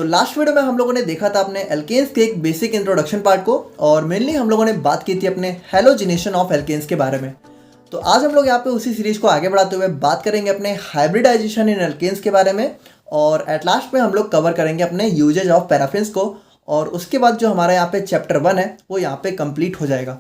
तो last video में हम लोगों ने देखा था अपने एल्केन्स के एक बेसिक इंट्रोडक्शन पार्ट को और मेनली हम लोगों ने बात की थी अपने हैलोजिनेशन ऑफ एल्केन्स के बारे में। तो आज हम लोग यहाँ पे उसी सीरीज को आगे बढ़ाते हुए बात करेंगे अपने हाइब्रिडाइजेशन इन एल्केन्स के बारे में और एट लास्ट में हम लोग कवर करेंगे अपने यूजेज ऑफ पैराफिन्स को और उसके बाद जो हमारा यहाँ पे चैप्टर 1 है वो यहाँ पे कंप्लीट हो जाएगा।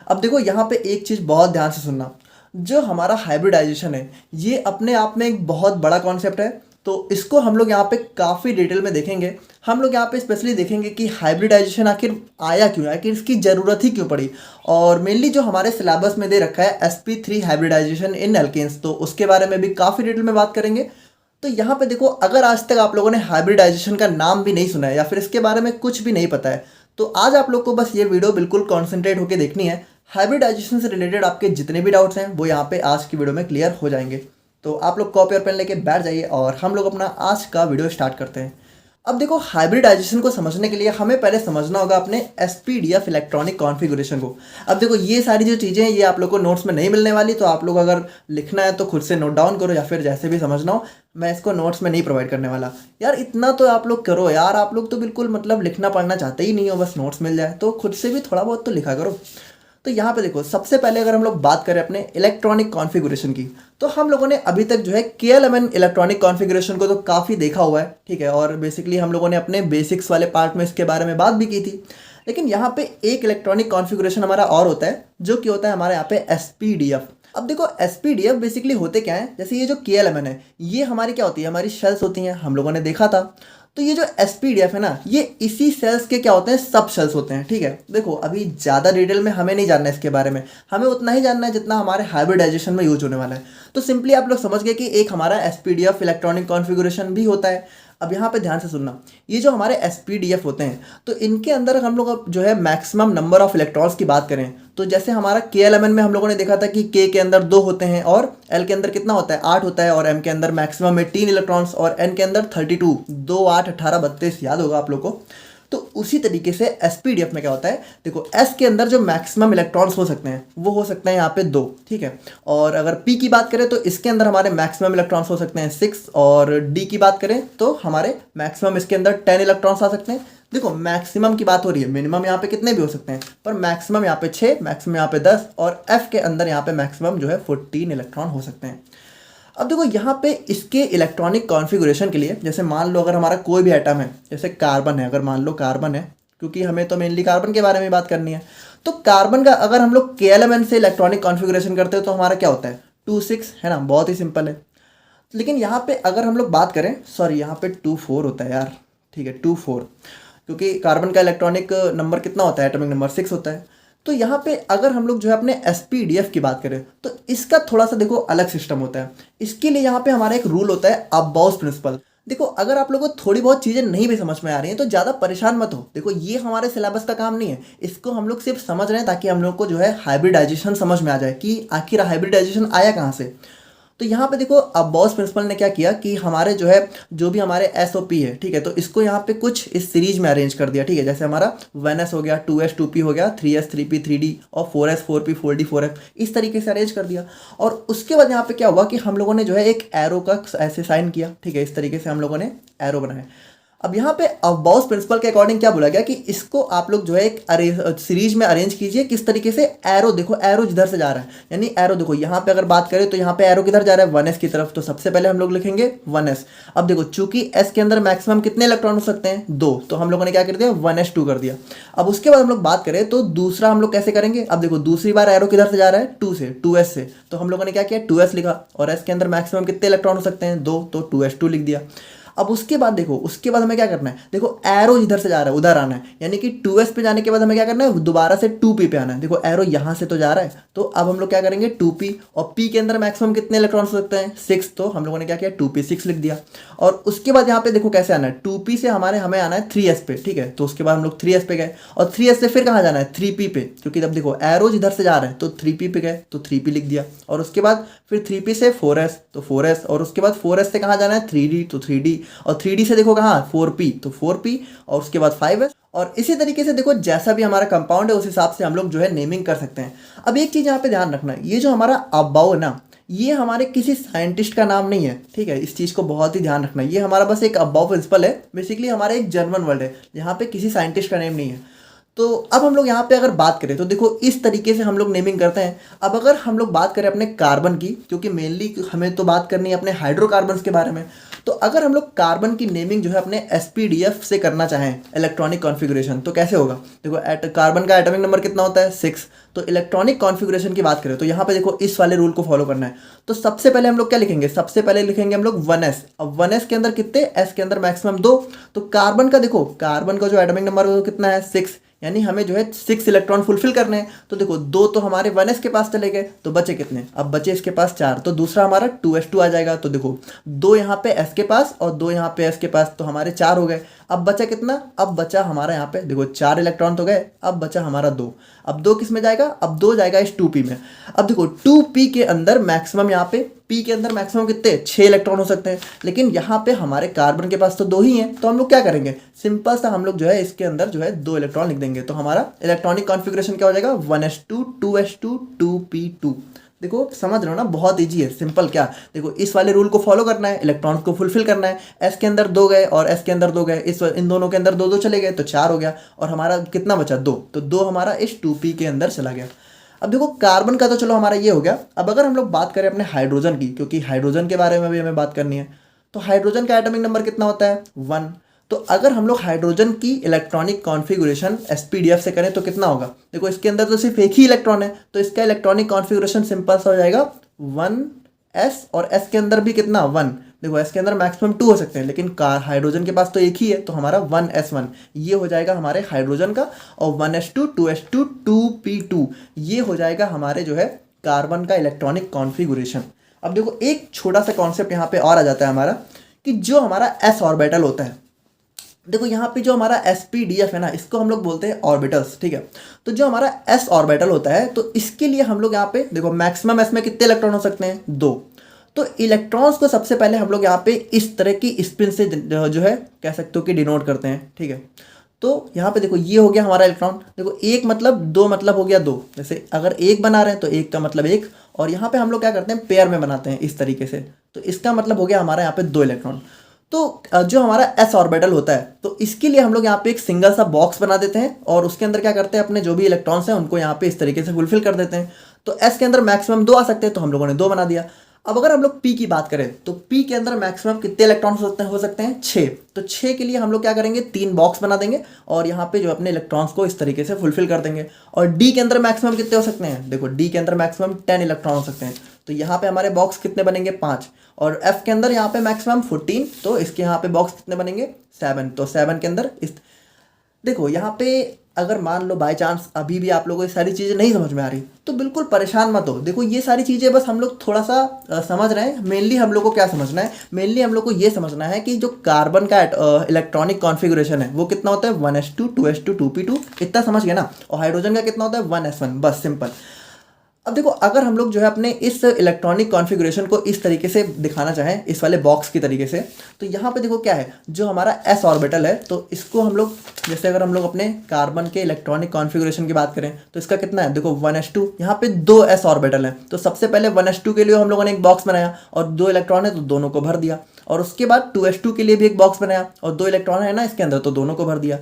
अब देखो यहाँ पे एक चीज़ बहुत ध्यान से सुनना, जो हमारा हाइब्रिडाइजेशन है ये अपने आप में एक बहुत बड़ा कॉन्सेप्ट है। तो इसको हम लोग यहाँ पे काफ़ी डिटेल में देखेंगे। हम लोग यहाँ पे स्पेशली देखेंगे कि हाइब्रिडाइजेशन आखिर आया क्यों, आखिर इसकी ज़रूरत ही क्यों पड़ी, और मेनली जो हमारे सिलेबस में दे रखा है sp3 हाइब्रिडाइजेशन इन एल्केन्स, तो उसके बारे में भी काफ़ी डिटेल में बात करेंगे। तो यहाँ पे देखो, अगर आज तक आप लोगों ने हाइब्रिडाइजेशन का नाम भी नहीं सुना है या फिर इसके बारे में कुछ भी नहीं पता है, तो आज आप लोग को बस ये वीडियो बिल्कुल कॉन्सेंट्रेट होकर देखनी है। हाइब्रिडाइजेशन से रिलेटेड आपके जितने भी डाउट्स हैं वो यहाँ पे आज की वीडियो में क्लियर हो जाएंगे। तो आप लोग कॉपी और पेन लेके बैठ जाइए और हम लोग अपना आज का वीडियो स्टार्ट करते हैं। अब देखो, हाइब्रिडाइजेशन को समझने के लिए हमें पहले समझना होगा अपने SPDF इलेक्ट्रॉनिक कॉन्फ़िगरेशन को। अब देखो, ये सारी जो चीज़ें हैं ये आप लोग को नोट्स में नहीं मिलने वाली, तो आप लोग अगर लिखना है तो खुद से नोट डाउन करो या फिर जैसे भी समझना हो। मैं इसको नोट्स में नहीं प्रोवाइड करने वाला यार, इतना तो आप लोग करो यार। आप लोग तो बिल्कुल मतलब लिखना पढ़ना चाहते ही नहीं हो, बस नोट्स मिल जाए, तो खुद से भी थोड़ा बहुत तो लिखा करो। तो यहाँ पे देखो, सबसे पहले अगर हम लोग बात करें अपने इलेक्ट्रॉनिक कॉन्फ़िगरेशन की, तो हम लोगों ने अभी तक जो है KLMN इलेक्ट्रॉनिक कॉन्फ़िगरेशन को तो काफ़ी देखा हुआ है, ठीक है। और बेसिकली हम लोगों ने अपने बेसिक्स वाले पार्ट में इसके बारे में बात भी की थी। लेकिन यहाँ पे एक इलेक्ट्रॉनिक कॉन्फ़िगरेशन हमारा और होता है, जो कि होता है हमारे यहाँ पे SPDF। अब देखो, SPDF बेसिकली होते क्या है, जैसे ये जो KLMN है ये हमारी क्या होती है, हमारी शेल्स होती हैं, हम लोगों ने देखा था। तो ये जो SPDF है ना, ये इसी सेल्स के क्या होते हैं, सब सेल्स होते हैं, ठीक है। देखो, अभी ज़्यादा डिटेल में हमें नहीं जानना है इसके बारे में, हमें उतना ही जानना है जितना हमारे हाइब्रिडाइजेशन में यूज होने वाला है। तो सिंपली आप लोग समझ गए कि एक हमारा SPDF इलेक्ट्रॉनिक कॉन्फ़िगरेशन भी होता है। अब यहाँ पे ध्यान से सुनना, ये जो हमारे SPDF होते हैं तो इनके अंदर हम लोग अब जो है मैक्सिमम नंबर ऑफ इलेक्ट्रॉन्स की बात करें, तो जैसे हमारा KLMN में हम लोगों ने देखा था कि K के अंदर 2 होते हैं और L के अंदर कितना होता है, 8 होता है, और M के अंदर मैक्सिमम में 3 इलेक्ट्रॉन्स और N के अंदर 32, 2 8 18 32 याद होगा आप लोग को। तो उसी तरीके से SPDF में क्या होता है, देखो S के अंदर जो मैक्सिमम इलेक्ट्रॉन्स हो सकते हैं वो हो सकते हैं यहाँ पे 2, ठीक है। और अगर P की बात करें तो इसके अंदर हमारे मैक्सिमम इलेक्ट्रॉन्स हो सकते हैं 6, और D की बात करें तो हमारे मैक्सिमम इसके अंदर 10 इलेक्ट्रॉन्स आ सकते हैं। देखो, मैक्सिमम की बात हो रही है, मिनिमम यहाँ पे कितने भी हो सकते हैं, पर मैक्सिमम यहाँ पे 6, मैक्सिमम यहाँ पे 10, और F के अंदर यहाँ पे मैक्सिमम जो है 14 इलेक्ट्रॉन हो सकते हैं। अब देखो, यहाँ पे इसके इलेक्ट्रॉनिक कॉन्फ़िगरेशन के लिए, जैसे मान लो अगर हमारा कोई भी एटम है, जैसे कार्बन है, अगर मान लो कार्बन है, क्योंकि हमें तो मेनली कार्बन के बारे में बात करनी है, तो कार्बन का अगर हम लोग KLMN से इलेक्ट्रॉनिक कॉन्फ़िगरेशन करते हैं तो हमारा क्या होता है, 2 6 है ना, बहुत ही सिंपल है। लेकिन यहाँ पे अगर हम लोग बात करें, सॉरी यहाँ पे 2 4 होता है यार, ठीक है 2 4, क्योंकि कार्बन का इलेक्ट्रॉनिक नंबर कितना होता है, एटॉमिक नंबर 6 होता है। तो यहाँ पे अगर हम लोग जो है अपने SPDF की बात करें तो इसका थोड़ा सा देखो अलग सिस्टम होता है। इसके लिए यहाँ पे हमारा एक रूल होता है अबाउस प्रिंसिपल। देखो, अगर आप लोगों को थोड़ी बहुत चीज़ें नहीं भी समझ में आ रही हैं तो ज़्यादा परेशान मत हो। देखो, ये हमारे सिलेबस का काम नहीं है, इसको हम लोग सिर्फ समझ रहे हैं ताकि हम लोग को जो है हाइब्रिडाइजेशन समझ में आ जाए कि आखिर हाइब्रिडाइजेशन आया कहाँ से। तो यहाँ पे देखो, अब बॉस प्रिंसिपल ने क्या किया कि हमारे जो है जो भी हमारे SOP है, ठीक है, तो इसको यहाँ पे कुछ इस सीरीज में अरेंज कर दिया, ठीक है। जैसे हमारा 1s हो गया, 2s 2p हो गया, 3s 3p 3d और 4s 4p 4d 4f, इस तरीके से अरेंज कर दिया। और उसके बाद यहाँ पे क्या हुआ कि हम लोगों ने जो है एक एरो का ऐसे साइन किया, ठीक है, इस तरीके से हम लोगों ने एरो बनाया। अब यहाँ पे अबाउस प्रिंसिपल के अकॉर्डिंग क्या बोला गया कि इसको आप लोग जो है एक सीरीज में अरेंज कीजिए। किस तरीके से, एरो देखो, एरो जिधर से जा रहा है, यानी एरो देखो यहाँ पे अगर बात करें तो यहाँ पे एरो किधर जा रहा है, 1s की तरफ, तो सबसे पहले हम लोग लिखेंगे 1s। अब देखो, चूंकि s के अंदर मैक्सिमम कितने इलेक्ट्रॉन हो सकते हैं, 2, तो हम लोगों ने क्या कर दिया, 1s2 कर दिया। अब उसके बाद हम लोग बात करें तो दूसरा हम लोग कैसे करेंगे, अब देखो दूसरी बार एरो किधर से जा रहा है, 2 से, 2s से, तो हम लोगों ने क्या किया, 2s लिखा, और s के अंदर मैक्सिमम कितने इलेक्ट्रॉन हो सकते हैं, 2, तो 2s2 लिख दिया। अब उसके बाद देखो, उसके बाद हमें क्या करना है, देखो एरो इधर से जा रहा है उधर आना है, यानी कि 2s पे जाने के बाद हमें क्या करना है, दोबारा से 2p पे आना है। देखो एरो यहाँ से तो जा रहा है, तो अब हम लोग क्या करेंगे, 2p, और p के अंदर मैक्सिमम कितने इलेक्ट्रॉन हो सकते हैं, 6, तो हम लोगों ने क्या किया, 2p6 लिख दिया। और उसके बाद यहाँ पे देखो कैसे आना है, 2p से हमें आना है 3s पे, ठीक है। तो उसके बाद हम लोग 3s पे गए, और 3s से फिर कहाँ जाना है, 3p पे, क्योंकि तब देखो एरो इधर से जा रहा है तो 3p पे गए तो 3p लिख दिया। और उसके बाद फिर 3p से 4s, तो 4s, और उसके बाद 4s से कहाँ जाना है, 3d, तो 3d, और 3d से देखो कहाँ, 4p, तो 4p, और उसके बाद 5s, और इसी तरीके से देखो जैसा भी हमारा कंपाउंड है उस हिसाब से हम लोग जो है नेमिंग कर सकते हैं। अब एक चीज़ यहाँ पे ध्यान रखना है, ये जो हमारा अबाउ है ना, ये हमारे किसी साइंटिस्ट का नाम नहीं है, ठीक है, इस चीज़ को बहुत ही ध्यान रखना है। ये हमारा बस एक अबाव प्रिंसिपल है, बेसिकली हमारा एक जर्मन वर्ड है यहाँ पे किसी साइंटिस्ट का नेम नहीं है। तो अब हम लोग यहाँ पे अगर बात करें तो देखो इस तरीके से हम लोग नेमिंग करते हैं। अब अगर हम लोग बात करें अपने कार्बन की, क्योंकि मेनली हमें तो बात करनी है अपने हाइड्रोकार्बन्स के बारे में, तो अगर हम लोग कार्बन की नेमिंग जो है अपने एसपीडीएफ से करना चाहें इलेक्ट्रॉनिक कॉन्फ़िगरेशन, तो कैसे होगा? देखो कार्बन का एटॉमिक नंबर कितना होता है? 6। तो इलेक्ट्रॉनिक कॉन्फ़िगरेशन की बात करें तो यहाँ पे देखो इस वाले रूल को फॉलो करना है। तो सबसे पहले हम लोग क्या लिखेंगे? सबसे पहले लिखेंगे हम लोग 1s। अब 1s के अंदर कितने? s के अंदर मैक्सिमम 2। तो कार्बन का देखो, कार्बन का जो एटॉमिक नंबर है वो कितना है? 6। यानी हमें जो है 6 इलेक्ट्रॉन फुलफिल करने हैं। तो देखो 2 तो हमारे 1s के पास चले गए, तो बचे कितने? अब बचे इसके पास 4, तो दूसरा हमारा 2s2 आ जाएगा। तो देखो 2 यहाँ पे s के पास और 2 यहाँ पे s के पास, तो हमारे 4 हो गए। अब बचा कितना? अब बचा हमारा यहाँ पे देखो 4 इलेक्ट्रॉन तो गए, अब बचा हमारा 2। अब 2 किस में जाएगा? अब 2 जाएगा इस 2p में। अब देखो 2p के अंदर मैक्सिमम, यहाँ पे p के अंदर मैक्सिमम कितने? 6 इलेक्ट्रॉन हो सकते हैं, लेकिन यहाँ पे हमारे कार्बन के पास तो 2 ही हैं। तो हम लोग क्या करेंगे? सिंपल सा हम लोग जो है इसके अंदर जो है 2 इलेक्ट्रॉन लिख देंगे। तो हमारा इलेक्ट्रॉनिक कॉन्फ़िगरेशन क्या हो जाएगा? 1s2 2s2 2p2। देखो समझ रहे हो ना, बहुत ईजी है, सिंपल। क्या देखो इस वाले रूल को फॉलो करना है, इलेक्ट्रॉन्स को फुलफिल करना है। एस के अंदर 2 गए और एस के अंदर 2 गए, इन दोनों के अंदर 2 चले गए, तो 4 हो गया। और हमारा कितना बचा? 2। तो 2 हमारा इस 2p के अंदर चला गया। अब देखो कार्बन का तो चलो हमारा ये हो गया। अब अगर हम लोग बात करें अपने हाइड्रोजन की, क्योंकि हाइड्रोजन के बारे में भी हमें बात करनी है, तो हाइड्रोजन का एटॉमिक नंबर कितना होता है? 1। तो अगर हम लोग हाइड्रोजन की इलेक्ट्रॉनिक कॉन्फ़िगरेशन एसपीडीएफ से करें तो कितना होगा? देखो इसके अंदर तो सिर्फ एक ही इलेक्ट्रॉन है, तो इसका इलेक्ट्रॉनिक कॉन्फ़िगरेशन सिंपल सा हो जाएगा 1s, और s के अंदर भी कितना? 1। देखो s के अंदर मैक्सिमम 2 हो सकते हैं, लेकिन हाइड्रोजन के पास तो एक ही है, तो हमारा 1s1 ये हो जाएगा हमारे हाइड्रोजन का, और 1s2 2s2 2p2 ये हो जाएगा हमारे जो है कार्बन का इलेक्ट्रॉनिक कॉन्फ़िगरेशन। अब देखो एक छोटा सा कॉन्सेप्ट यहाँ पे और आ जाता है हमारा, कि जो हमारा s ऑर्बिटल होता है, देखो यहाँ पे जो हमारा एसपीडीएफ है ना, इसको हम लोग बोलते हैं ऑर्बिटल्स, ठीक है। तो जो हमारा एस ऑर्बिटल होता है, तो इसके लिए हम लोग यहाँ पे देखो मैक्सिमम एस में कितने इलेक्ट्रॉन हो सकते हैं? 2। तो इलेक्ट्रॉन्स को सबसे पहले हम लोग यहाँ पे इस तरह की स्पिन से जो है कह सकते हो कि डिनोट करते हैं, ठीक है। तो यहाँ पे देखो ये हो गया हमारा इलेक्ट्रॉन, देखो एक मतलब, दो मतलब हो गया 2। जैसे अगर एक बना रहे हैं तो एक का मतलब 1, और यहाँ पे हम लोग क्या करते हैं? पेयर में बनाते हैं इस तरीके से, तो इसका मतलब हो गया हमारा यहाँ पे 2 इलेक्ट्रॉन। तो जो हमारा एस ऑर्बिटल होता है, तो इसके लिए हम लोग यहाँ पे एक सिंगल सा बॉक्स बना देते हैं, और उसके अंदर क्या करते हैं? अपने जो भी इलेक्ट्रॉन्स हैं उनको यहाँ पे इस तरीके से फुलफिल कर देते हैं। तो एस के अंदर मैक्सिमम 2 आ सकते हैं, तो हम लोगों ने 2 बना दिया। अब अगर हम लोग पी की बात करें, तो पी के अंदर मैक्सिमम कितने इलेक्ट्रॉन्स हो सकते हैं? 6। तो 6 के लिए हम लोग क्या करेंगे? 3 बॉक्स बना देंगे, और यहाँ पे जो अपने इलेक्ट्रॉन्स को इस तरीके से फुलफिल कर देंगे। और डी के अंदर मैक्सिमम कितने हो सकते हैं? देखो डी के अंदर मैक्सिमम 10 इलेक्ट्रॉन हो सकते हैं, तो यहाँ पे हमारे बॉक्स कितने बनेंगे? 5। और एफ के अंदर यहाँ पे मैक्सिमम 14, तो इसके यहाँ पे बॉक्स कितने बनेंगे? 7। तो 7 के अंदर इस देखो यहाँ पे अगर मान लो बाय चांस अभी भी आप लोगों को ये सारी चीज़ें नहीं समझ में आ रही, तो बिल्कुल परेशान मत हो। देखो ये सारी चीज़ें बस हम लोग थोड़ा सा समझ रहे हैं। मेनली हम लोग को क्या समझना है? मेनली हम लोग को ये समझना है कि जो कार्बन का इलेक्ट्रॉनिक कॉन्फ़िगरेशन है वो कितना होता है? 1s2 2s2 2p2, इतना समझ गए ना। और हाइड्रोजन का कितना होता है? 1s1, बस सिंपल। अब देखो अगर हम लोग जो है अपने इस इलेक्ट्रॉनिक कॉन्फ़िगरेशन को इस तरीके से दिखाना चाहें, इस वाले बॉक्स की तरीके से, तो यहाँ पे देखो क्या है, जो हमारा एस ऑर्बिटल है, तो इसको हम लोग जैसे अगर हम लोग अपने कार्बन के इलेक्ट्रॉनिक कॉन्फ़िगरेशन की बात करें, तो इसका कितना है? देखो 1s2, यहाँ पे 2 एस ऑर्बिटल है, तो सबसे पहले 1s2 के लिए हम लोगों ने एक बॉक्स बनाया, और 2 इलेक्ट्रॉन है तो दोनों को भर दिया। और उसके बाद 2s2 के लिए भी एक बॉक्स बनाया, और 2 इलेक्ट्रॉन है ना इसके अंदर, तो दोनों को भर दिया।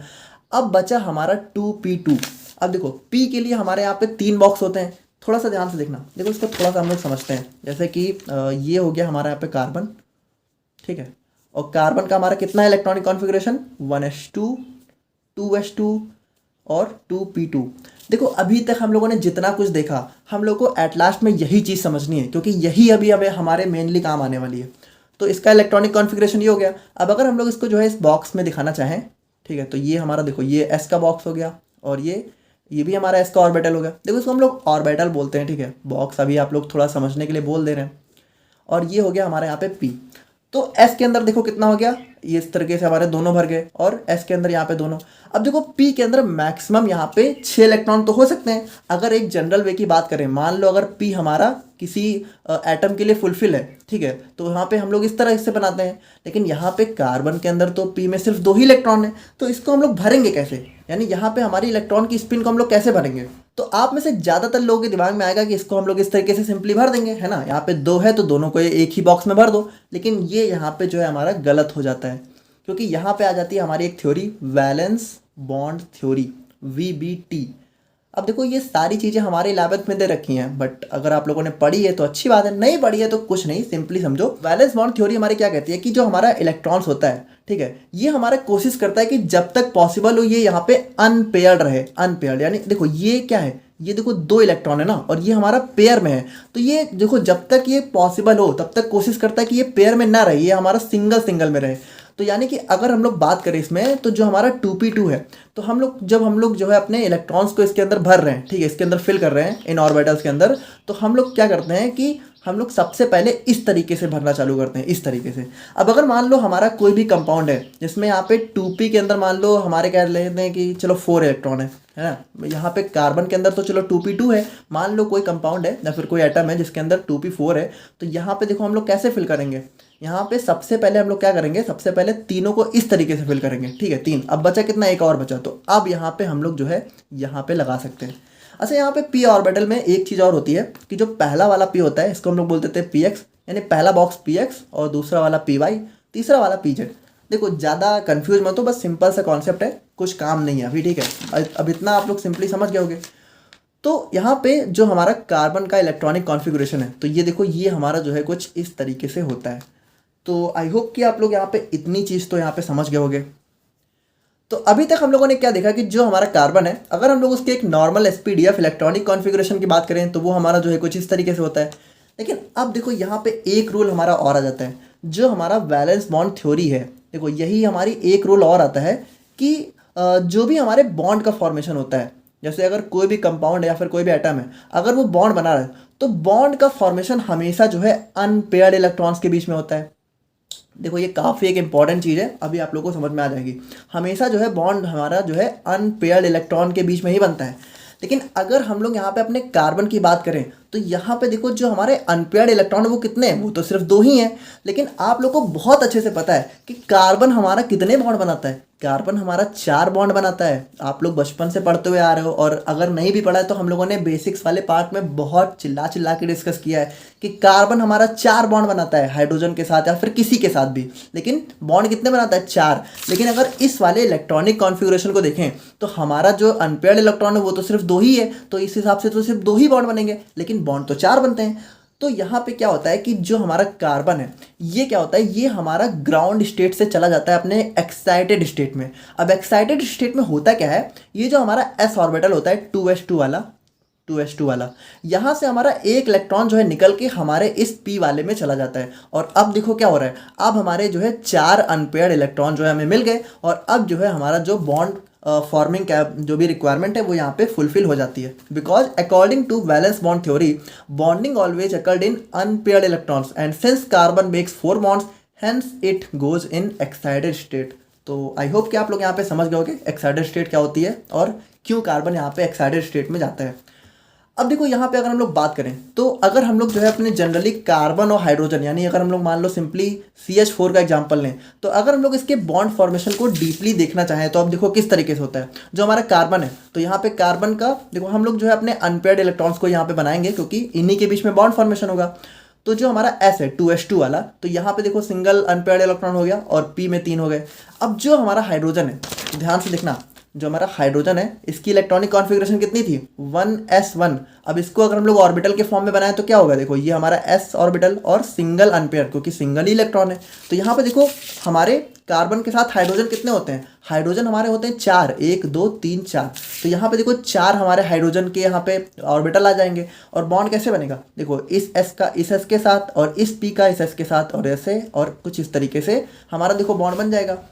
अब बचा हमारा 2p2। अब देखो p के लिए हमारे यहाँ पे 3 बॉक्स होते हैं, थोड़ा सा ध्यान से देखना। देखो इसको थोड़ा सा हम लोग समझते हैं, जैसे कि ये हो गया हमारा यहाँ पे कार्बन, ठीक है। और कार्बन का हमारा कितना है इलेक्ट्रॉनिक कॉन्फ़िगरेशन? 1s2 2s2 और 2p2। देखो अभी तक हम लोगों ने जितना कुछ देखा, हम लोग को एट लास्ट में यही चीज़ समझनी है, क्योंकि यही अभी हमें हमारे मेनली काम आने वाली है। तो इसका इलेक्ट्रॉनिक कॉन्फ़िगरेशन ये हो गया। अब अगर हम लोग इसको जो है इस बॉक्स में दिखाना चाहें, ठीक है, तो ये हमारा देखो ये एस का बॉक्स हो गया, और ये भी हमारा एस का ऑर्बिटल हो गया। देखो इसको हम लोग ऑर्बिटल बोलते हैं, ठीक है। बॉक्स अभी आप लोग थोड़ा समझने के लिए बोल दे रहे हैं। और ये हो गया हमारे यहाँ पे पी। तो एस के अंदर देखो कितना हो गया, ये इस तरीके से हमारे दोनों भर गए, और एस के अंदर यहाँ पे दोनों। अब देखो पी के अंदर मैक्सिमम यहाँ पे 6 इलेक्ट्रॉन तो हो सकते हैं। अगर एक जनरल वे की बात करें, मान लो अगर पी हमारा किसी एटम के लिए फुलफिल है, ठीक है, तो यहाँ पे हम लोग इस तरह से बनाते हैं। लेकिन यहाँ पे कार्बन के अंदर तो पी में सिर्फ 2 ही इलेक्ट्रॉन है, तो इसको हम लोग भरेंगे कैसे? यानी यहाँ पे हमारी इलेक्ट्रॉन की स्पिन को हम लोग कैसे भरेंगे। तो आप में से ज़्यादातर लोगों के दिमाग में आएगा कि इसको हम लोग इस तरीके से सिंपली भर देंगे, है ना। यहाँ पे 2 है तो दोनों को एक ही बॉक्स में भर दो, लेकिन ये यहाँ पे जो है हमारा गलत हो जाता है, क्योंकि यहाँ पे आ जाती है हमारी एक theory, valence bond theory, VBT। अब देखो ये सारी चीज़ें हमारे 11th में दे रखी हैं, बट अगर आप लोगों ने पढ़ी है तो अच्छी बात है, नहीं पढ़ी है तो कुछ नहीं, सिंपली समझो। वैलेंस बॉन्ड थ्योरी हमारी क्या कहती है कि जो हमारा इलेक्ट्रॉन्स होता है, ठीक है, ये हमारा कोशिश करता है कि जब तक पॉसिबल हो ये यहाँ पे अनपेयर्ड रहे। अनपेयर्ड यानी देखो ये क्या है, ये देखो 2 इलेक्ट्रॉन है ना, और ये हमारा पेयर में है, तो ये देखो जब तक ये पॉसिबल हो तब तक कोशिश करता है कि ये पेयर में ना रहे, ये हमारा सिंगल में रहे। तो यानी कि अगर हम लोग बात करें इसमें, तो जो हमारा 2p2 है, तो जब हम लोग जो है अपने इलेक्ट्रॉन्स को इसके अंदर भर रहे हैं, ठीक है, इसके अंदर फिल कर रहे हैं इन ऑर्बिटल्स के अंदर, तो हम लोग क्या करते हैं कि हम लोग सबसे पहले इस तरीके से भरना चालू करते हैं, इस तरीके से। अब अगर मान लो हमारा कोई भी कंपाउंड है जिसमें यहाँ पे 2p के अंदर मान लो हमारे कह लेते हैं कि चलो 4 इलेक्ट्रॉन है ना। यहाँ पे कार्बन के अंदर तो चलो 2p2 है, मान लो कोई कंपाउंड है या फिर कोई एटम है जिसके अंदर 2p4 है, तो यहाँ पे देखो हम लोग कैसे फिल करेंगे। यहाँ पे सबसे पहले हम लोग क्या करेंगे, सबसे पहले तीनों को इस तरीके से फिल करेंगे, ठीक है, 3। अब बचा कितना, एक और बचा, तो अब यहाँ पे हम लोग जो है यहाँ पे लगा सकते हैं। अच्छा, यहाँ पे p ऑर्बिटल में एक चीज़ और होती है कि जो पहला वाला p होता है इसको हम लोग बोलते थे px, यानी पहला बॉक्स px और दूसरा वाला py, तीसरा वाला pz। देखो ज़्यादा कंफ्यूज मत हो, बस सिंपल सा कॉन्सेप्ट है, कुछ काम नहीं है अभी, ठीक है। अब इतना आप लोग सिंपली समझ गए होगे। तो यहाँ पे जो हमारा कार्बन का इलेक्ट्रॉनिक कॉन्फ़िगरेशन है, तो ये देखो ये हमारा जो है कुछ इस तरीके से होता है। तो आई होप कि आप लोग यहाँ पे इतनी चीज़ तो यहाँ पे समझ गए होंगे। तो अभी तक हम लोगों ने क्या देखा कि जो हमारा कार्बन है, अगर हम लोग उसके एक नॉर्मल SPDF इलेक्ट्रॉनिक कॉन्फ़िगरेशन की बात करें तो वो हमारा जो है कुछ इस तरीके से होता है। लेकिन अब देखो यहाँ पे एक रूल हमारा और आ जाता है, जो हमारा वैलेंस बॉन्ड थ्योरी है, देखो यही हमारी एक रूल और आता है कि जो भी हमारे बॉन्ड का फॉर्मेशन होता है, जैसे अगर कोई भी कंपाउंड या फिर कोई भी एटम है, अगर वो बॉन्ड बना रहा है तो बॉन्ड का फॉर्मेशन हमेशा जो है अनपेयर्ड इलेक्ट्रॉन्स के बीच में होता है। देखो ये काफ़ी एक इंपॉर्टेंट चीज़ है, अभी आप लोगों को समझ में आ जाएगी। हमेशा जो है बॉन्ड हमारा जो है अनपेयर्ड इलेक्ट्रॉन के बीच में ही बनता है। लेकिन अगर हम लोग यहाँ पे अपने कार्बन की बात करें तो यहाँ पे देखो जो हमारे अनपेयर्ड इलेक्ट्रॉन वो कितने हैं, वो तो सिर्फ 2 ही हैं। लेकिन आप लोग को बहुत अच्छे से पता है कि कार्बन हमारा कितने बॉन्ड बनाता है। कार्बन हमारा 4 बॉन्ड बनाता है। आप लोग बचपन से पढ़ते हुए आ रहे हो, और अगर नहीं भी पढ़ा है तो हम लोगों ने बेसिक्स वाले पार्ट में बहुत चिल्ला चिल्ला के डिस्कस किया है कि कार्बन हमारा 4 बॉन्ड बनाता है हाइड्रोजन के साथ या फिर किसी के साथ भी। लेकिन बॉन्ड कितने बनाता है, 4। लेकिन अगर इस वाले इलेक्ट्रॉनिक कॉन्फ़िगरेशन को देखें तो हमारा जो अनपेयर्ड इलेक्ट्रॉन है वो तो सिर्फ 2 ही है, तो इस हिसाब से तो सिर्फ 2 ही बॉन्ड बनेंगे, लेकिन बॉन्ड तो 4 बनते हैं। तो यहाँ पे क्या होता है कि जो हमारा कार्बन है ये क्या होता है, ये हमारा ग्राउंड स्टेट से चला जाता है अपने एक्साइटेड स्टेट में। अब एक्साइटेड स्टेट में होता क्या है, ये जो हमारा s ऑर्बिटल होता है 2s2 वाला, यहाँ से हमारा एक इलेक्ट्रॉन जो है निकल के हमारे इस p वाले में चला जाता है। और अब देखो क्या हो रहा है, अब हमारे जो है 4 अनपेयर्ड इलेक्ट्रॉन जो है हमें मिल गए, और अब जो है हमारा जो बॉन्ड फॉर्मिंग का जो भी रिक्वायरमेंट है वो यहाँ पे फुलफिल हो जाती है। Because according to valence bond theory bonding always occurred in unpaired electrons and since carbon makes 4 bonds hence it goes in excited state. तो आई होप कि आप लोग यहाँ पे समझ गए होंगे एक्साइटेड स्टेट क्या होती है और क्यों कार्बन यहाँ पे एक्साइटेड स्टेट में जाता है। अब देखो यहाँ पे अगर हम लोग बात करें तो अगर हम लोग जो है अपने जनरली कार्बन और हाइड्रोजन, यानी अगर हम लोग मान लो सिंपली CH4 का एग्जांपल लें, तो अगर हम लोग इसके बॉन्ड फॉर्मेशन को डीपली देखना चाहें तो अब देखो किस तरीके से होता है। जो हमारा कार्बन है तो यहाँ पे कार्बन का देखो हम लोग जो है अपने अनपेयर्ड इलेक्ट्रॉन्स को यहाँ पे बनाएंगे क्योंकि इन्हीं के बीच में बॉन्ड फॉर्मेशन होगा। तो जो हमारा S है 2s2 वाला, तो यहाँ पे देखो सिंगल अनपेयर्ड इलेक्ट्रॉन हो गया और P में 3 हो गए। अब जो हमारा हाइड्रोजन है, ध्यान से देखना, जो हमारा हाइड्रोजन है इसकी इलेक्ट्रॉनिक कॉन्फ़िगरेशन कितनी थी, 1s1। अब इसको अगर हम लोग ऑर्बिटल के फॉर्म में बनाएं तो क्या होगा, देखो ये हमारा s ऑर्बिटल और सिंगल अनपेयर, क्योंकि सिंगल ही इलेक्ट्रॉन है। तो यहाँ पे देखो हमारे कार्बन के साथ हाइड्रोजन कितने होते हैं, हाइड्रोजन हमारे होते हैं 4, 1 2 3 4। तो यहाँ पे देखो 4 हमारे हाइड्रोजन के यहाँ पे ऑर्बिटल आ जाएंगे। और बॉन्ड कैसे बनेगा, देखो इस s का इस s के साथ और इस p का इस s के साथ और ऐसे और कुछ इस तरीके से हमारा देखो बॉन्ड बन जाएगा।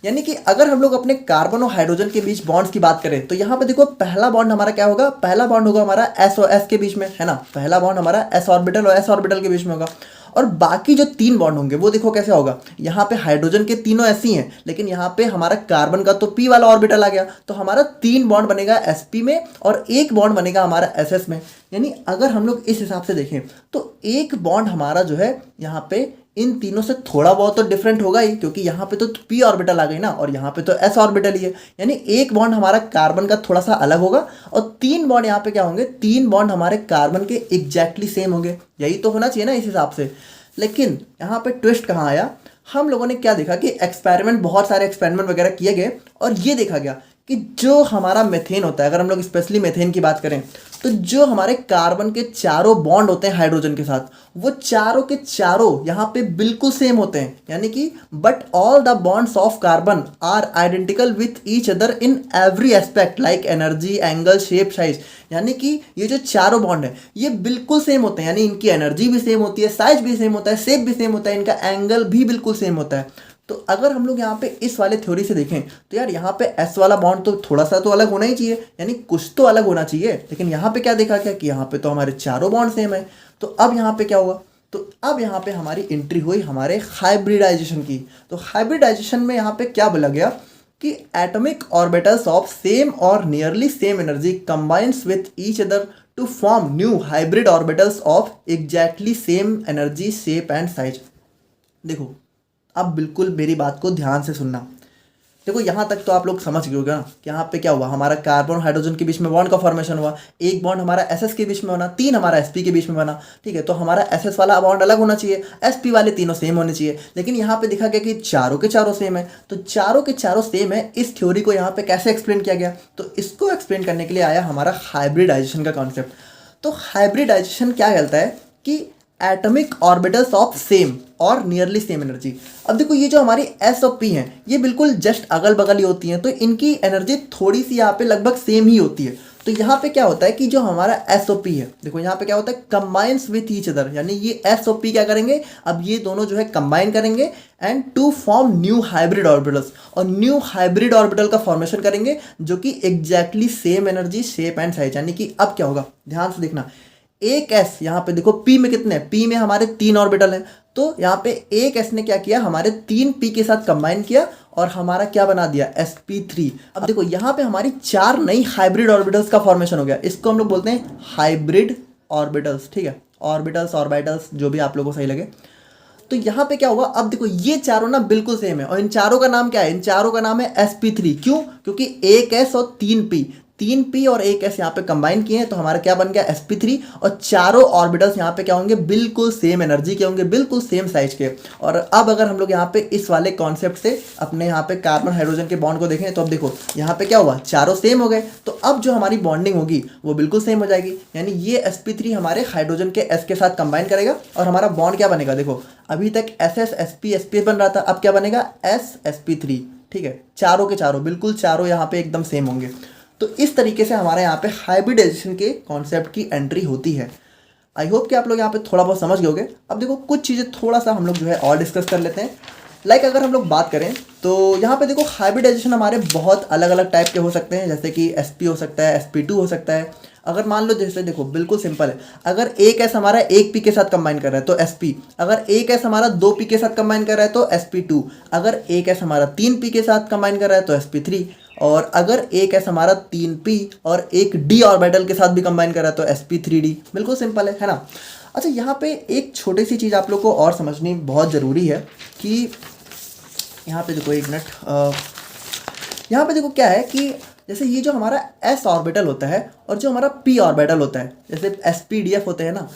यानी कि अगर हम लोग अपने कार्बन और हाइड्रोजन के बीच बॉन्ड्स की बात करें तो यहाँ पे देखो पहला बॉन्ड हमारा क्या होगा, पहला बॉन्ड होगा हमारा s और s के बीच में, है ना। पहला बॉन्ड हमारा s ऑर्बिटल और s ऑर्बिटल के बीच में होगा। और बाकी जो 3 बॉन्ड होंगे वो देखो कैसे होगा, यहाँ पे हाइड्रोजन के तीनों ऐसे ही हैं, लेकिन यहाँ पे हमारा कार्बन का तो p वाला ऑर्बिटल आ गया, तो हमारा 3 बॉन्ड बनेगा sp में और 1 बॉन्ड बनेगा हमारा ss में। यानी अगर हम लोग इस हिसाब से देखें तो एक बॉन्ड हमारा जो है यहाँ पे इन तीनों से थोड़ा बहुत तो डिफरेंट होगा ही, क्योंकि यहाँ पे तो p ऑर्बिटल आ गई ना और यहाँ पे तो s ऑर्बिटल ही है। यानी एक बॉन्ड हमारा कार्बन का थोड़ा सा अलग होगा और 3 बॉन्ड यहाँ पे क्या होंगे, 3 बॉन्ड हमारे कार्बन के एग्जैक्टली सेम होंगे। यही तो होना चाहिए ना इस हिसाब से। लेकिन यहाँ पे ट्विस्ट कहाँ आया, हम लोगों ने क्या देखा कि एक्सपेरिमेंट, बहुत सारे एक्सपेरिमेंट वगैरह किए गए और ये देखा गया कि जो हमारा मेथेन होता है, अगर हम लोग स्पेशली मेथेन की बात करें, तो जो हमारे कार्बन के चारों बॉन्ड होते हैं हाइड्रोजन के साथ, वो चारों के चारों यहाँ पे बिल्कुल सेम होते हैं। यानी कि but all the bonds of carbon are identical with each other in every aspect like energy, angle, shape, size. यानी कि ये जो चारों बॉन्ड है ये बिल्कुल सेम होते हैं, यानी इनकी एनर्जी भी सेम होती है, साइज भी सेम होता है, शेप भी सेम होता है, इनका एंगल भी बिल्कुल सेम होता है। तो अगर हम लोग यहाँ पे इस वाले थ्योरी से देखें तो यार यहाँ पे एस वाला बॉन्ड तो थोड़ा सा तो अलग होना ही चाहिए, यानी कुछ तो अलग होना चाहिए। लेकिन यहाँ पे क्या देखा क्या कि यहाँ पे तो हमारे चारों बॉन्ड सेम है। तो अब यहाँ पे क्या हुआ, तो अब यहाँ पे हमारी एंट्री हुई हमारे हाइब्रिडाइजेशन की। तो हाइब्रिडाइजेशन में यहाँ पे क्या बोला गया कि एटॉमिक ऑर्बिटल्स ऑफ सेम और nearly same energy combines with each other to form new hybrid orbitals of exactly same energy, shape and size. देखो अब बिल्कुल मेरी बात को ध्यान से सुनना। देखो यहाँ तक तो आप लोग समझ गए होगा ना कि यहाँ पे क्या हुआ, हमारा कार्बन और हाइड्रोजन के बीच में बॉन्ड का फॉर्मेशन हुआ, एक बॉन्ड हमारा एसएस के बीच में बना, 3 हमारा एसपी के बीच में बना। ठीक है, तो हमारा एसएस वाला बॉन्ड अलग होना चाहिए, एसपी वाले तीनों सेम होने चाहिए। लेकिन यहाँ पे देखा गया कि चारों के चारों सेम है। तो चारों के चारों सेम है, इस थ्योरी को यहाँ पे कैसे एक्सप्लेन किया गया, तो इसको एक्सप्लेन करने के लिए आया हमारा हाइब्रिडाइजेशन का कॉन्सेप्ट। तो हाइब्रिडाइजेशन क्या कहता है कि एटॉमिक ऑर्बिटल्स ऑफ सेम और नियरली सेम एनर्जी। अब देखो ये जो हमारी एस और पी हैं ये बिल्कुल जस्ट अगल बगल ही होती हैं, तो इनकी एनर्जी थोड़ी सी यहाँ पे लगभग सेम ही होती है। तो यहाँ पे क्या होता है कि जो हमारा एस ओ पी है, देखो यहाँ पे क्या होता है, कंबाइंस विथ ईच अदर। यानी ये एस ओ पी क्या करेंगे, अब ये दोनों जो है कंबाइन करेंगे and to form new hybrid orbitals, और न्यू हाइब्रिड ऑर्बिटल का फॉर्मेशन करेंगे जो कि exactly same energy, shape and size. यानी कि अब क्या होगा, ध्यान से देखना, एक एस यहाँ पे देखो पी में कितने, पी में हमारे 3 ऑर्बिटल हैं, तो यहाँ पे एक एस ने क्या किया, हमारे 3 पी के साथ कंबाइन किया और हमारा क्या बना दिया, sp3। अब देखो यहाँ पे हमारी 4 नई हाइब्रिड ऑर्बिटल्स का फॉर्मेशन हो गया। इसको हम लोग बोलते हैं हाइब्रिड ऑर्बिटल्स। ठीक है, ऑर्बिटल्स, ऑर्बिटल्स, जो भी आप लोगों को सही लगे। तो यहाँ पे क्या होगा, अब देखो ये चारों ना बिल्कुल सेम है और इन चारों का नाम क्या है, इन चारों का नाम है sp3। क्यों, क्योंकि एक एस और 3 पी और एक एस यहाँ पे कंबाइन किए हैं, तो हमारा क्या बन गया, sp3। और चारों ऑर्बिटल्स यहाँ पे क्या होंगे, बिल्कुल सेम एनर्जी के होंगे, बिल्कुल सेम साइज के। और अब अगर हम लोग यहाँ पे इस वाले कॉन्सेप्ट से अपने यहाँ पे कार्बन हाइड्रोजन के बॉन्ड को देखें, तो अब देखो यहाँ पे क्या हुआ, चारों सेम हो गए, तो अब जो हमारी बॉन्डिंग होगी वो बिल्कुल सेम हो जाएगी। यानी ये sp3 हमारे हाइड्रोजन के s के साथ कंबाइन करेगा और हमारा बॉन्ड क्या बनेगा, देखो अभी तक ss sp sp बन रहा था, अब क्या बनेगा, s sp3। ठीक है, चारों के चारों बिल्कुल चारों यहाँ पे एकदम सेम होंगे। तो इस तरीके से हमारे यहाँ पे हाइब्रिडाइजेशन के कॉन्सेप्ट की एंट्री होती है। आई होप कि आप लोग यहाँ पे थोड़ा बहुत समझ गए होंगे। अब देखो कुछ चीज़ें थोड़ा सा हम लोग जो है और डिस्कस कर लेते हैं। लाइक अगर हम लोग बात करें तो यहाँ पे देखो हाइब्रिडाइजेशन हमारे बहुत अलग अलग टाइप के हो सकते हैं, जैसे कि sp हो सकता है, sp2 हो सकता है। अगर मान लो जैसे देखो बिल्कुल सिंपल है, अगर एक एस हमारा एक पी के साथ कंबाइन कर रहा है तो sp, अगर एक एस हमारा 2 पी के साथ कंबाइन कर रहा है तो sp2, अगर एक एस हमारा 3 पी के साथ कंबाइन कर रहा है तो sp3, और अगर एक एस हमारा 3p और एक d ऑर्बिटल के साथ भी कंबाइन कर रहा है तो sp3d। बिल्कुल सिंपल है ना। अच्छा यहाँ पे एक छोटी सी चीज़ आप लोग को और समझनी बहुत ज़रूरी है कि यहाँ पे देखो एक मिनट, यहाँ पे देखो क्या है कि जैसे ये जो हमारा s ऑर्बिटल होता है और जो हमारा p ऑर्बिटल होता है, जैसे sp-df होते हैं ना,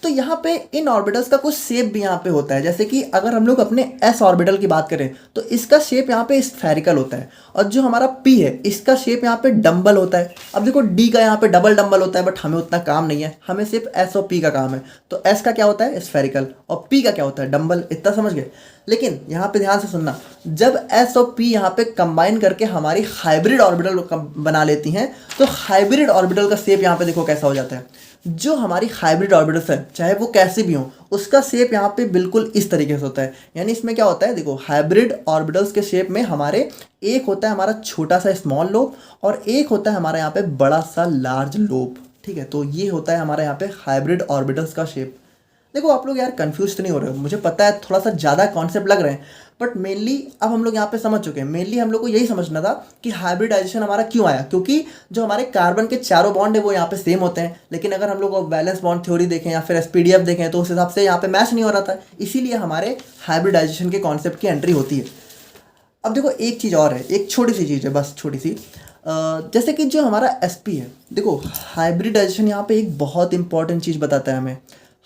तो यहाँ पे इन ऑर्बिटल्स का कुछ शेप भी यहाँ पे होता है। जैसे कि अगर हम लोग अपने s ऑर्बिटल की बात करें तो इसका शेप यहाँ पे स्फेरिकल होता है, और जो हमारा p है इसका शेप यहाँ पे डम्बल होता है। अब देखो d का यहाँ पे डबल डम्बल होता है, बट हमें उतना काम नहीं है, हमें सिर्फ s और p का काम है। तो s का क्या होता है, स्फेरिकल, और p का क्या होता है, डम्बल। इतना समझ गए। लेकिन यहाँ पे ध्यान से सुनना, जब s और p यहाँ पे कंबाइन करके हमारी हाइब्रिड ऑर्बिटल बना लेती हैं, तो हाइब्रिड ऑर्बिटल का शेप यहाँ पे देखो कैसा हो जाता है। जो हमारी हाइब्रिड ऑर्बिटल्स है चाहे वो कैसे भी हो, उसका शेप यहाँ पे बिल्कुल इस तरीके से होता है। यानी इसमें क्या होता है, देखो हाइब्रिड ऑर्बिटल्स के शेप में हमारे एक होता है हमारा छोटा सा स्मॉल लोब और एक होता है हमारा यहाँ पे बड़ा सा लार्ज लोब। ठीक है, तो ये होता है हमारा यहाँ पे हाइब्रिड ऑर्बिटल्स का शेप। देखो आप लोग यार कंफ्यूज तो नहीं हो रहे हो, मुझे पता है थोड़ा सा ज़्यादा कॉन्सेप्ट लग रहे हैं, बट मेनली अब हम लोग यहाँ पे समझ चुके हैं। मेनली हम लोग को यही समझना था कि हाइब्रिडाइजेशन हमारा क्यों आया, क्योंकि जो हमारे कार्बन के चारों बॉन्ड है वो यहाँ पे सेम होते हैं, लेकिन अगर हम लोग वैलेंस बॉन्ड थ्योरी देखें या फिर एसपीडीएफ देखें तो उस हिसाब से यहाँ पे मैच नहीं हो रहा था, इसीलिए हमारे हाइब्रिडाइजेशन के कॉन्सेप्ट की एंट्री होती है। अब देखो एक चीज़ और है, एक छोटी सी चीज़ है, बस छोटी सी, जैसे कि जो हमारा एसपी है, देखो हाइब्रिडाइजेशन यहाँ पे एक बहुत इंपॉर्टेंट चीज़ बताता है हमें।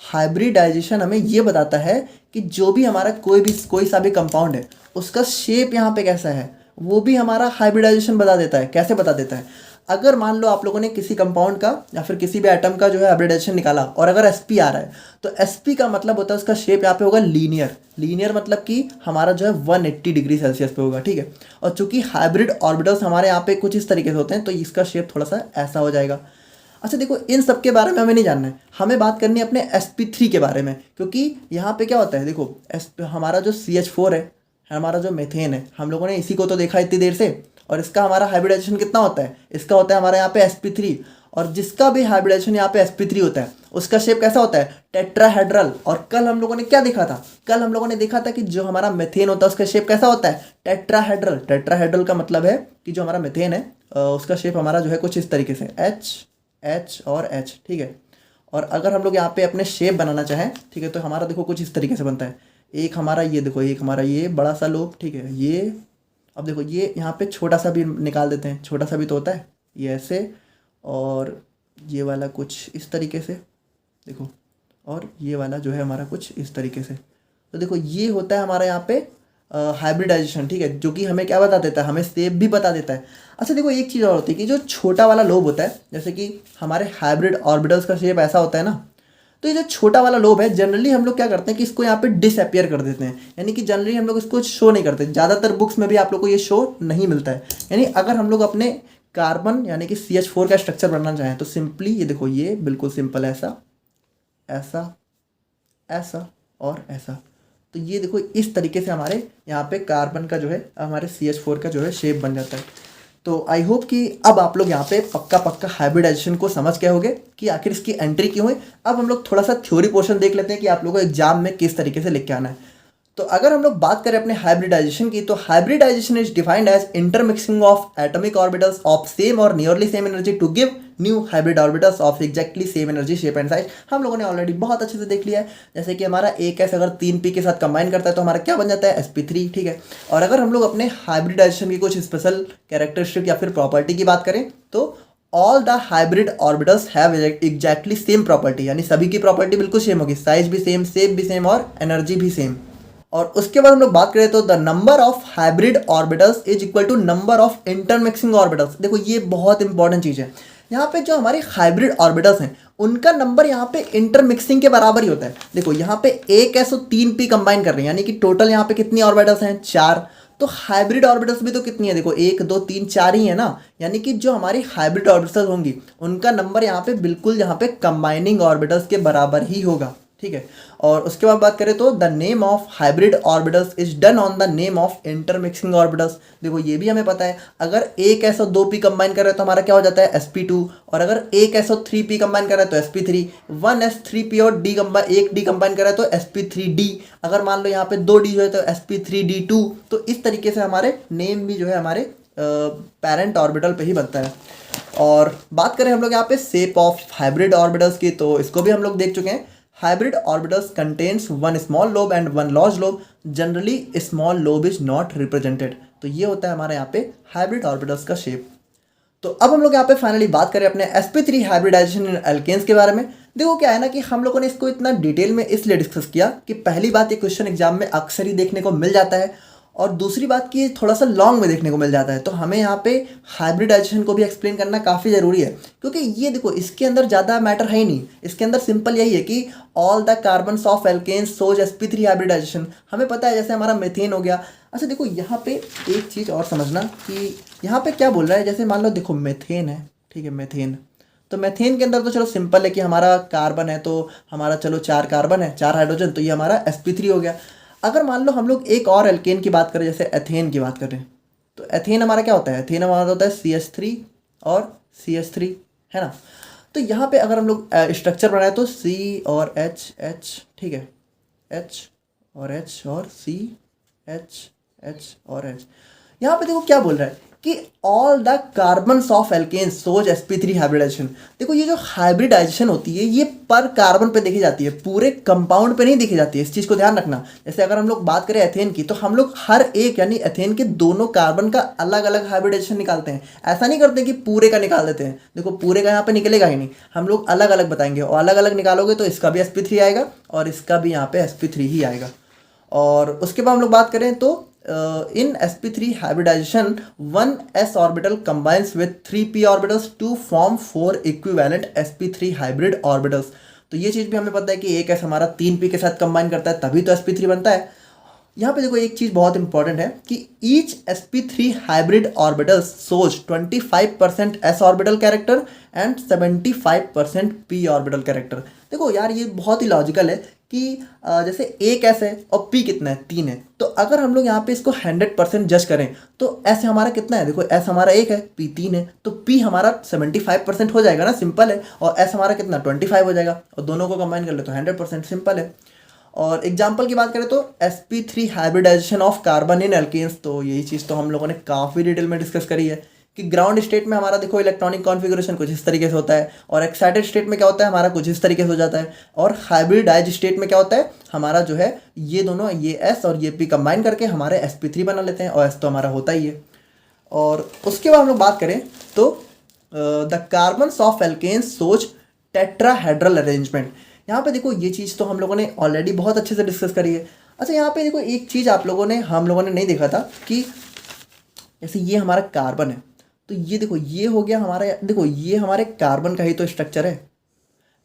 हाइब्रिडाइजेशन हमें ये बताता है कि जो भी हमारा कोई सा भी कंपाउंड है उसका शेप यहाँ पे कैसा है, वो भी हमारा हाइब्रिडाइजेशन बता देता है। कैसे बता देता है? अगर मान लो आप लोगों ने किसी कंपाउंड का या फिर किसी भी एटम का जो है हाइब्रिडाइजेशन निकाला और अगर एसपी आ रहा है, तो एसपी का मतलब होता है उसका शेप यहाँ पे होगा लीनियर। लीनियर मतलब कि हमारा जो है 180 डिग्री सेल्सियस पे होगा, ठीक है। और चूंकि हाइब्रिड ऑर्बिटल्स हमारे यहाँ पे कुछ इस तरीके से होते हैं, तो इसका शेप थोड़ा सा ऐसा हो जाएगा। अच्छा देखो, इन सब के बारे में हमें नहीं जानना है, हमें बात करनी है अपने sp3 के बारे में, क्योंकि यहाँ पे क्या होता है, देखो हमारा जो CH4 है, हमारा जो मेथेन है, हम लोगों ने इसी को तो देखा इतनी देर से, और इसका हमारा हाइब्रिडाइजेशन कितना होता है, इसका होता है हमारे यहाँ पे sp3, और जिसका भी हाइब्रिडाइजेशन यहाँ पे sp3 होता है उसका शेप कैसा होता है, टेट्राहेड्रल। और कल हम लोगों ने क्या देखा था, कल हम लोगों ने देखा था कि जो हमारा मेथेन होता है उसका शेप कैसा होता है, टेट्राहेड्रल। टेट्राहेड्रल का मतलब है कि जो हमारा मेथेन है उसका शेप हमारा जो है कुछ इस तरीके से H और H, ठीक है। और अगर हम लोग यहाँ पे अपने शेप बनाना चाहें, ठीक है, तो हमारा देखो कुछ इस तरीके से बनता है। एक हमारा ये देखो, एक हमारा ये बड़ा सा लोब, ठीक है, ये अब देखो ये यहाँ पे छोटा सा भी निकाल देते हैं, छोटा सा भी तो होता है, ये ऐसे, और ये वाला कुछ इस तरीके से देखो, और ये वाला जो है हमारा कुछ इस तरीके से। तो देखो ये होता है हमारा यहाँ पे हाइब्रिडाइजेशन, ठीक है, जो कि हमें क्या बता देता है, हमें शेप भी बता देता है। अच्छा देखो एक चीज़ और होती है कि जो छोटा वाला लोब होता है, जैसे कि हमारे हाइब्रिड ऑर्बिटल्स का शेप ऐसा होता है ना, तो ये जो छोटा वाला लोब है, जनरली हम लोग क्या करते हैं कि इसको यहाँ पे डिसअपियर कर देते हैं, यानी कि जनरली हम लोग इसको शो नहीं करते। ज़्यादातर बुक्स में भी आप लोग को ये शो नहीं मिलता है। यानी अगर हम लोग अपने कार्बन यानी कि CH4 का स्ट्रक्चर बनाना चाहें तो सिंपली ये देखो, ये बिल्कुल सिंपल ऐसा, ऐसा, ऐसा और ऐसा। तो ये देखो इस तरीके से हमारे यहाँ पे कार्बन का जो है, हमारे CH4 का जो है शेप बन जाता है। तो आई होप कि अब आप लोग यहाँ पे पक्का हाइब्रिडाइजेशन को समझ गए होंगे कि आखिर इसकी एंट्री क्यों हुई। अब हम लोग थोड़ा सा थ्योरी पोर्शन देख लेते हैं कि आप लोगों को एग्जाम में किस तरीके से लिख के आना है। तो अगर हम लोग बात करें अपने हाइब्रिडाइजेशन की, तो hybridization is defined as intermixing of atomic orbitals of same और nearly same energy to give new hybrid orbitals of exactly same energy, shape and size. हम लोगों ने ऑलरेडी बहुत अच्छे से देख लिया है, जैसे कि हमारा एक एस अगर 3p के साथ कंबाइन करता है तो हमारा क्या बन जाता है, sp3, ठीक है। और अगर हम लोग अपने हाइब्रिडाइजेशन की कुछ स्पेशल कैरेक्टरिस्टिक या फिर प्रॉपर्टी की बात करें, तो all the hybrid orbitals have exactly same property, यानी सभी की प्रॉपर्टी बिल्कुल सेम होगी, साइज भी सेम, शेप भी सेम और एनर्जी भी सेम। और उसके बाद हम लोग बात करें तो the number of hybrid orbitals is equal to number of intermixing orbitals. देखो ये बहुत इंपॉर्टेंट चीज़ है, यहाँ पे जो हमारे हाइब्रिड ऑर्बिटल्स हैं उनका नंबर यहाँ पे इंटरमिक्सिंग के बराबर ही होता है। देखो यहाँ पे एक एस और 3p कंबाइन कर रहे हैं, यानी कि टोटल यहाँ पे कितनी ऑर्बिटल्स हैं, 4। तो हाइब्रिड ऑर्बिटल्स भी तो कितनी है, देखो 1 2 3 4 ही है ना, यानी कि जो हमारी हाइब्रिड ऑर्बिटल्स होंगी उनका नंबर यहाँ पे बिल्कुल यहाँ पे कंबाइनिंग ऑर्बिटल्स के बराबर ही होगा, ठीक है। और उसके बाद बात करें तो the name of hybrid orbitals is done on the name of intermixing orbitals. देखो ये भी हमें पता है, अगर एक एस और 2p कंबाइन कर रहे हैं तो हमारा क्या हो जाता है, sp2, और अगर एक एस और 3p कंबाइन कर रहे हैं तो sp3, 1s 3p और एक d कंबाइन कर रहा है तो sp3d, अगर मान लो यहाँ पे 2d जो है तो sp3d2। तो इस तरीके से हमारे नेम भी जो है हमारे पेरेंट ऑर्बिटल पे ही बनता है। और बात करें हम लोग यहाँ पे शेप ऑफ हाइब्रिड ऑर्बिटल्स की, तो इसको भी हम लोग देख चुके हैं। Hybrid orbitals contains one small lobe and one large lobe. Generally, small lobe is not represented. तो ये होता है हमारे यहाँ पे हाइब्रिड ऑर्बिटल्स का शेप। तो अब हम लोग यहाँ पे फाइनली बात करें अपने sp3 हाइब्रिडाइजेशन इन एल्केन्स के बारे में। देखो क्या है ना कि हम लोगों ने इसको इतना डिटेल में इसलिए डिस्कस किया कि पहली बात ये क्वेश्चन एग्जाम में अक्सर ही देखने को मिल जाता है, और दूसरी बात कि थोड़ा सा लॉन्ग में देखने को मिल जाता है। तो हमें यहाँ पे हाइब्रिडाइजेशन को भी एक्सप्लेन करना काफ़ी ज़रूरी है, क्योंकि ये देखो इसके अंदर ज़्यादा मैटर है ही नहीं, इसके अंदर सिंपल यही है कि all the carbons of alkanes shows sp3 hybridisation, हमें पता है जैसे हमारा मेथेन हो गया। अच्छा देखो यहाँ पे एक चीज़ और समझना कि यहाँ पे क्या बोल रहा है, जैसे मान लो देखो मेथेन है, ठीक है, मेथेन, तो मेथेन के अंदर तो चलो सिंपल है कि हमारा कार्बन है, तो हमारा चलो 4 कार्बन है, 4 हाइड्रोजन, तो ये हमारा sp3 हो गया। अगर मान लो हम लोग एक और एल्केन की बात करें, जैसे एथेन की बात करें, तो एथेन हमारा क्या होता है, एथेन हमारा होता है CH3 और CH3, है ना। तो यहाँ पे अगर हम लोग स्ट्रक्चर बनाए तो सी और एच एच, ठीक है, एच और सी, एच और एच। यहाँ पे देखो क्या बोल रहा है कि all the carbons of alkanes shows sp3 hybridisation. देखो ये जो हाइब्रिडाइजेशन होती है ये पर कार्बन पे देखी जाती है, पूरे कंपाउंड पे नहीं देखी जाती है, इस चीज़ को ध्यान रखना। जैसे अगर हम लोग बात करें एथेन की, तो हम लोग हर एक यानी एथेन के दोनों कार्बन का अलग अलग हाइब्रिडाइजेशन निकालते हैं, ऐसा नहीं करते कि पूरे का निकाल देते हैं। देखो पूरे का यहाँ पे निकलेगा ही नहीं, हम लोग अलग अलग बताएंगे, और अलग अलग निकालोगे तो इसका भी sp3 आएगा और इसका भी यहाँ पे sp3 ही आएगा। और उसके बाद हम लोग बात करें तो in sp3 hybridization 1s orbital combines with 3p orbitals to form 4 equivalent sp3 hybrid orbitals। तो ये चीज़ भी हमें पता है कि एक s हमारा 3p के साथ कंबाइन करता है तभी तो sp3 बनता है। यहाँ पे देखो एक चीज़ बहुत इंपॉर्टेंट है कि each sp3 hybrid orbital shows 25% s orbital character and 75% p orbital character. देखो यार ये बहुत ही लॉजिकल है कि जैसे एक s है और p कितना है, 3 है, तो अगर हम लोग यहाँ पे इसको 100% जज करें तो s हमारा कितना है, देखो s हमारा 1 है, p 3 है, तो p हमारा 75% हो जाएगा ना, सिंपल है, और s हमारा कितना 25 हो जाएगा, और दोनों को कंबाइन कर ले तो 100%, सिंपल है। और एग्जाम्पल की बात करें तो sp3 hybridisation of carbon in alkanes, तो यही चीज़ तो हम लोगों ने काफ़ी डिटेल में डिस्कस करी है कि ग्राउंड स्टेट में हमारा देखो इलेक्ट्रॉनिक कॉन्फ़िगरेशन कुछ इस तरीके से होता है, और एक्साइटेड स्टेट में क्या होता है हमारा कुछ इस तरीके से हो जाता है, और हाइब्रिडाइज स्टेट में क्या होता है हमारा जो है ये दोनों ये s और ये p कंबाइन करके हमारे sp3 बना लेते हैं, और s तो हमारा होता ही है। और उसके बाद हम लोग बात करें तो द कार्बन्स ऑफ एल्केन्स सोच टेट्राहेड्रल अरेंजमेंट। यहाँ पे देखो ये चीज़ तो हम लोगों ने ऑलरेडी बहुत अच्छे से डिस्कस करी है। अच्छा यहाँ पे देखो एक चीज़ हम लोगों ने नहीं देखा था कि जैसे ये हमारा कार्बन है, तो ये देखो ये हो गया हमारा, देखो ये हमारे कार्बन का ही तो स्ट्रक्चर है,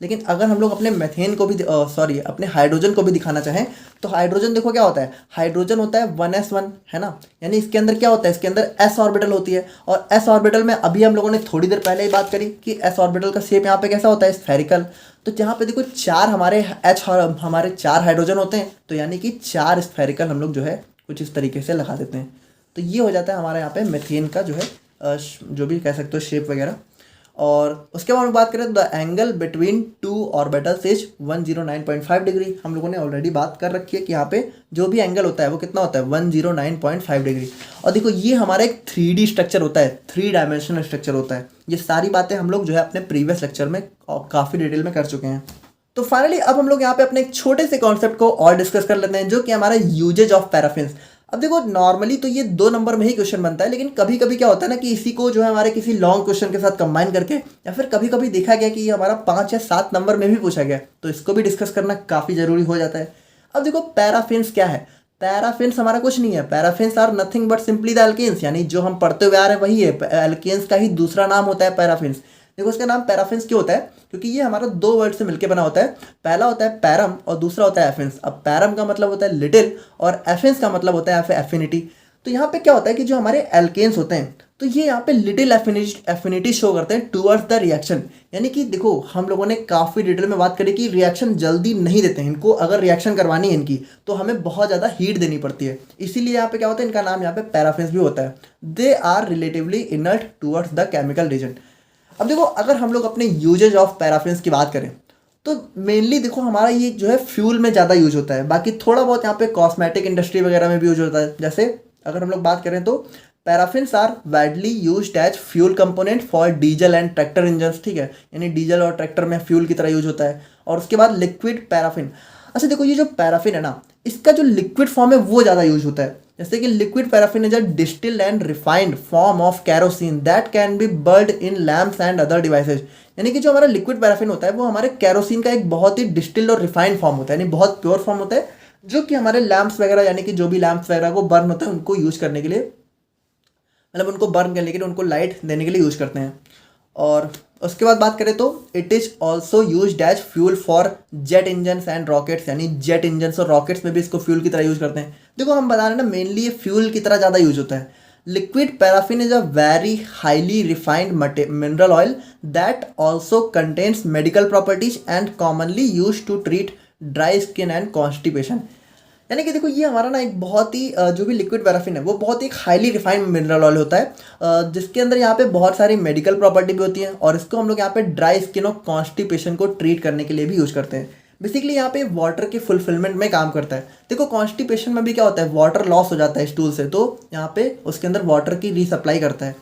लेकिन अगर हम लोग अपने मेथेन को भी अपने हाइड्रोजन को भी दिखाना चाहें तो हाइड्रोजन देखो क्या होता है, हाइड्रोजन होता है 1s1, है ना, यानी इसके अंदर क्या होता है, इसके अंदर s ऑर्बिटल होती है, और s ऑर्बिटल में अभी हम लोगों ने थोड़ी देर पहले ही बात करी कि s ऑर्बिटल का शेप यहाँ पे कैसा होता है, स्फेरिकल। तो जहाँ पे देखो हमारे 4 हाइड्रोजन होते हैं, तो यानी कि 4 स्फेरिकल हम लोग जो है कुछ इस तरीके से लगा देते हैं, तो ये हो जाता है हमारे यहाँ पे मेथेन का जो है जो भी कह सकते हो शेप वगैरह। और उसके बाद हम बात करें the angle between 2 orbitals is 109.5 degree. हम लोगों ने ऑलरेडी बात कर रखी है कि यहाँ पे जो भी एंगल होता है वो कितना होता है 109.5 डिग्री। और देखो ये हमारा एक 3D स्ट्रक्चर होता है, 3 डायमेंशनल स्ट्रक्चर होता है। ये सारी बातें हम लोग जो है अपने प्रीवियस लेक्चर में काफ़ी डिटेल में कर चुके हैं। तो फाइनली अब हम लोग यहाँ पे अपने एक छोटे से कॉन्सेप्ट को और डिस्कस कर लेते हैं, जो कि हमारा यूजेज ऑफ पैराफिन्स। अब देखो नॉर्मली तो ये 2 नंबर में ही क्वेश्चन बनता है, लेकिन कभी कभी क्या होता है ना कि इसी को जो है हमारे किसी लॉन्ग क्वेश्चन के साथ कंबाइन करके, या फिर कभी कभी देखा गया कि ये हमारा 5 या 7 नंबर में भी पूछा गया, तो इसको भी डिस्कस करना काफ़ी ज़रूरी हो जाता है। अब देखो पैराफिन्स क्या है, पैराफिन्स हमारा कुछ नहीं है, paraffins are nothing but simply the alkanes, यानी जो हम पढ़ते हुए आ रहे हैं वही है, एल्केन्स का ही दूसरा नाम होता है पैराफिन्स। देखो इसका नाम पैराफिन्स क्यों होता है, क्योंकि ये हमारा 2 वर्ड से मिलकर बना होता है, पहला होता है पैरम और दूसरा होता है एफिन्स। अब पैरम का मतलब होता है लिटिल और एफिन्स का मतलब होता है यहाँ पे एफिनिटी। तो यहाँ पे क्या होता है कि जो हमारे एल्केन्स होते हैं तो ये यहाँ पे लिटिल एफिनिटी शो करते हैं टूवर्ड्स द रिएक्शन, यानी कि देखो हम लोगों ने काफ़ी डिटेल में बात करी कि रिएक्शन जल्दी नहीं देते हैं इनको, अगर रिएक्शन करवानी है इनकी तो हमें बहुत ज़्यादा हीट देनी पड़ती है, इसीलिए यहाँ पे क्या होता है इनका नाम यहाँ पे पैराफिन्स भी होता है। They are relatively inert towards the chemical reagent. अब देखो अगर हम लोग अपने यूजेज ऑफ पैराफिन्स की बात करें तो मेनली देखो हमारा ये जो है फ्यूल में ज़्यादा यूज होता है, बाकी थोड़ा बहुत यहाँ पे कॉस्मेटिक इंडस्ट्री वगैरह में भी यूज होता है। जैसे अगर हम लोग बात करें तो paraffins are widely used as fuel component for diesel and tractor engines, ठीक है, यानी डीजल और ट्रैक्टर में फ्यूल की तरह यूज होता है। और उसके बाद लिक्विड पैराफिन। अच्छा देखो ये जो पैराफिन है ना, इसका जो लिक्विड फॉर्म है वो ज़्यादा यूज होता है। जैसे कि liquid paraffin is a distilled and refined form of kerosene that can be burned in lamps and other devices. यानी कि जो हमारा लिक्विड पैराफिन होता है वो हमारे कैरोसिन का एक बहुत ही डिस्टिल्ड और रिफाइंड फॉर्म होता है, यानी बहुत प्योर फॉर्म होता है, जो कि हमारे लैम्प्स वगैरह यानी कि जो भी लैम्प्स वगैरह को बर्न होता है उनको यूज करने के लिए, मतलब उनको बर्न करने के लिए, उनको लाइट देने के लिए यूज करते हैं। और उसके बाद बात करें तो it is also used as fuel for jet engines and rockets, यानी जेट इंजन्स और रॉकेट्स में भी इसको फ्यूल की तरह यूज करते हैं। देखो हम बता रहे हैं ना मेनली ये फ्यूल की तरह ज़्यादा यूज होता है। Liquid paraffin is a very highly refined mineral oil that also contains medical properties and commonly use to treat dry skin and constipation. यानी कि देखो ये हमारा ना एक बहुत ही जो भी लिक्विड पैराफिन है वो बहुत ही हाईली रिफाइंड मिनरल ऑयल होता है, जिसके अंदर यहाँ पे बहुत सारी मेडिकल प्रॉपर्टी भी होती है, और इसको हम लोग यहाँ पे ड्राई स्किन और कॉन्स्टिपेशन को ट्रीट करने के लिए भी यूज़ करते हैं। बेसिकली यहाँ पे वाटर के फुलफिलमेंट में काम करता है। देखो कॉन्स्टिपेशन में भी क्या होता है, वाटर लॉस हो जाता है स्टूल से, तो यहाँ पे उसके अंदर वाटर की रीसप्लाई करता है।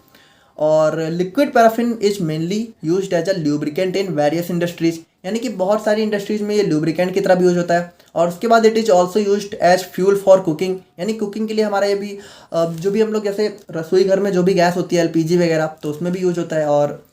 और liquid paraffin is mainly used as a lubricant in various industries, यानी कि बहुत सारी इंडस्ट्रीज में ये ल्यूब्रिकेंट की तरह भी यूज होता है। और उसके बाद it is also used as fuel for cooking, यानी कुकिंग के लिए हमारा ये भी जो भी हम लोग जैसे रसोई घर में जो भी गैस होती है एलपीजी वगैरह, तो उसमें भी यूज होता है। और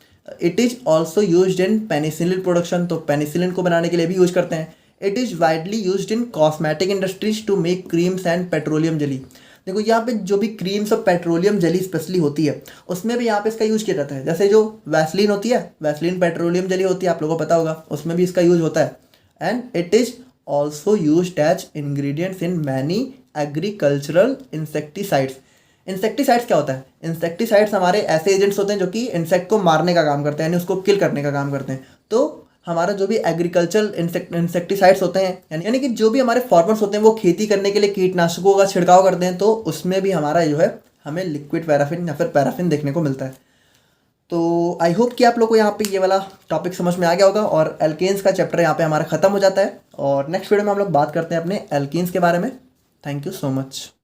it is also used in penicillin production, तो पेनिसिलिन को बनाने के लिए भी यूज करते हैं। It is widely used in cosmetic industries to make creams and petroleum jelly. देखो यहाँ पे जो भी क्रीम्स और पेट्रोलियम जेली स्पेशली होती है उसमें भी यहाँ पे इसका यूज किया जाता है। जैसे जो वैसलीन होती है, वैसलीन पेट्रोलियम जेली होती है, आप लोगों को पता होगा, उसमें भी इसका यूज होता है। And it is also used as ingredients in many agricultural insecticides. Insecticides क्या होता है, इंसेक्टिसाइड्स हमारे ऐसे एजेंट्स होते हैं जो कि इंसेक्ट को मारने का काम करते हैं, यानी उसको किल करने का काम करते हैं। तो हमारा जो भी एग्रीकल्चरल इंसेक्टिसाइड्स होते हैं, यानी कि जो भी हमारे फार्मर्स होते हैं वो खेती करने के लिए कीटनाशकों का छिड़काव करते हैं, तो उसमें भी हमारा जो है हमें लिक्विड पैराफिन या फिर पैराफिन देखने को मिलता है। तो आई होप कि आप लोग को यहाँ पे ये वाला टॉपिक समझ में आ गया होगा, और एल्केन्स का चैप्टर यहाँ पे हमारा खत्म हो जाता है। और नेक्स्ट वीडियो में हम लोग बात करते हैं अपने एल्केन्स के बारे में। Thank you so much.